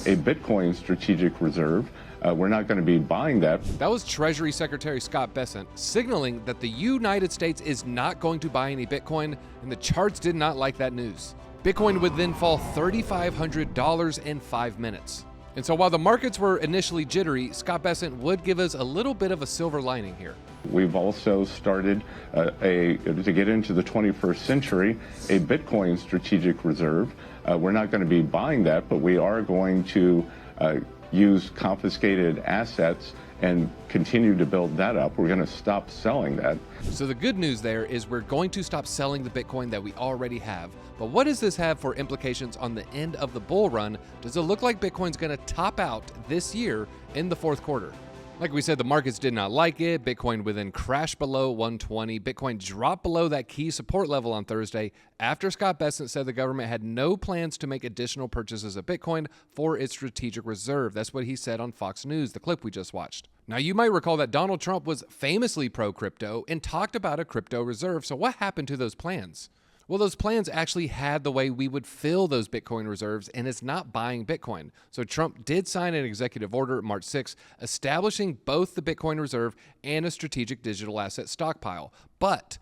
a Bitcoin strategic reserve. We're not going to be buying that. That was Treasury Secretary Scott Bessent signaling that the United States is not going to buy any Bitcoin, and the charts did not like that news. Bitcoin would then fall $3,500 in 5 minutes. And so while the markets were initially jittery, Scott Bessent would give us a little bit of a silver lining here. We've also started to get into the 21st century, a Bitcoin strategic reserve. We're not going to be buying that, but we are going to use confiscated assets and continue to build that up. We're going to stop selling that. So the good news there is we're going to stop selling the Bitcoin that we already have. But what does this have for implications on the end of the bull run? Does it look like Bitcoin's going to top out this year in the fourth quarter? Like we said, the markets did not like it. Bitcoin would then crash below 120. Bitcoin dropped below that key support level on Thursday after Scott Bessent said the government had no plans to make additional purchases of Bitcoin for its strategic reserve. That's what he said on Fox News, the clip we just watched. Now, you might recall that Donald Trump was famously pro-crypto and talked about a crypto reserve. So what happened to those plans? Well, those plans actually had the way we would fill those Bitcoin reserves, and it's not buying Bitcoin. So Trump did sign an executive order March 6, establishing both the Bitcoin reserve and a strategic digital asset stockpile, but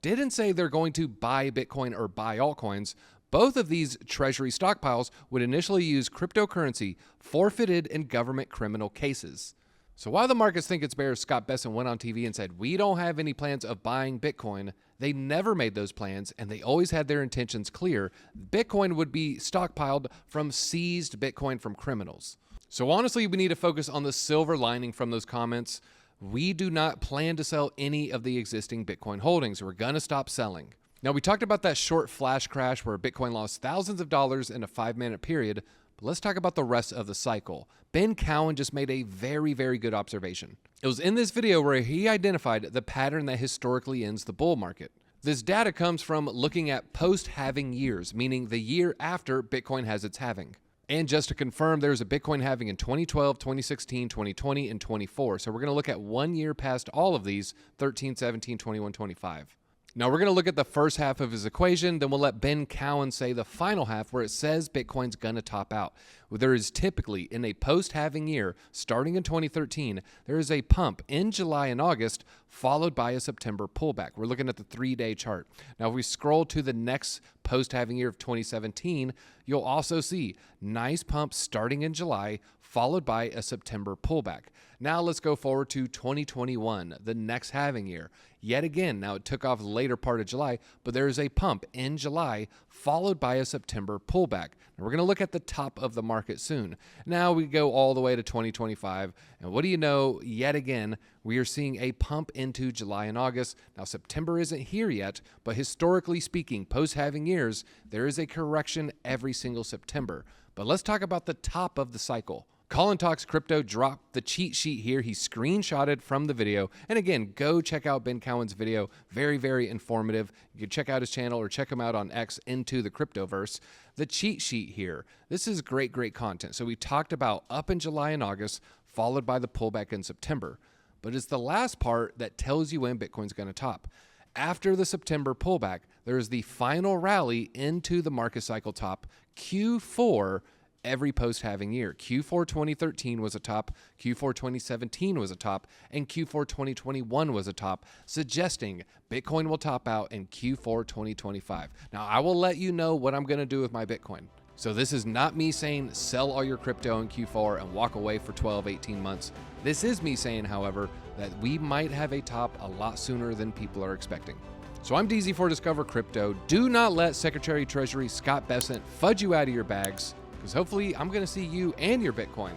didn't say they're going to buy Bitcoin or buy altcoins. Both of these treasury stockpiles would initially use cryptocurrency forfeited in government criminal cases. So while the markets think it's bears, Scott Bessent went on TV and said, we don't have any plans of buying Bitcoin. They never made those plans, and they always had their intentions clear. Bitcoin would be stockpiled from seized Bitcoin from criminals. So honestly, we need to focus on the silver lining from those comments. We do not plan to sell any of the existing Bitcoin holdings. We're going to stop selling. Now, we talked about that short flash crash where Bitcoin lost thousands of dollars in a 5-minute period. But let's talk about the rest of the cycle. Ben Cowan just made a very, very good observation. It was in this video where he identified the pattern that historically ends the bull market. This data comes from looking at post-halving years, meaning the year after Bitcoin has its halving. And just to confirm, there's a Bitcoin halving in 2012, 2016, 2020, and 24. So we're going to look at 1 year past all of these, 13, 17, 21, 25. Now we're going to look at the first half of his equation, then we'll let Ben Cowan say the final half where it says Bitcoin's going to top out. There is typically, in a post-halving year, starting in 2013, there is a pump in July and August, followed by a September pullback. We're looking at the 3-day chart. Now if we scroll to the next post-halving year of 2017, you'll also see nice pump starting in July, followed by a September pullback. Now let's go forward to 2021, the next halving year. Yet again, now it took off later part of July, but there is a pump in July, followed by a September pullback. Now we're going to look at the top of the market soon. Now we go all the way to 2025, and what do you know? Yet again, we are seeing a pump into July and August. Now September isn't here yet, but historically speaking, post-halving years, there is a correction every single September. But let's talk about the top of the cycle. Colin Talks Crypto dropped the cheat sheet here. He screenshotted from the video. And again, go check out Ben Cowan's video. Very, very informative. You can check out his channel or check him out on X, Into the Cryptoverse. The cheat sheet here. This is great, great content. So we talked about up in July and August, followed by the pullback in September. But it's the last part that tells you when Bitcoin's going to top. After the September pullback, there is the final rally into the market cycle top, Q4 every post-halving year. Q4 2013 was a top, Q4 2017 was a top, and Q4 2021 was a top, suggesting Bitcoin will top out in Q4 2025. Now, I will let you know what I'm going to do with my Bitcoin. So this is not me saying sell all your crypto in Q4 and walk away for 12, 18 months. This is me saying, however, that we might have a top a lot sooner than people are expecting. So I'm DZ for Discover Crypto. Do not let Secretary of Treasury Scott Bessent fudge you out of your bags, because hopefully I'm going to see you and your Bitcoin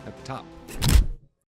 at the top.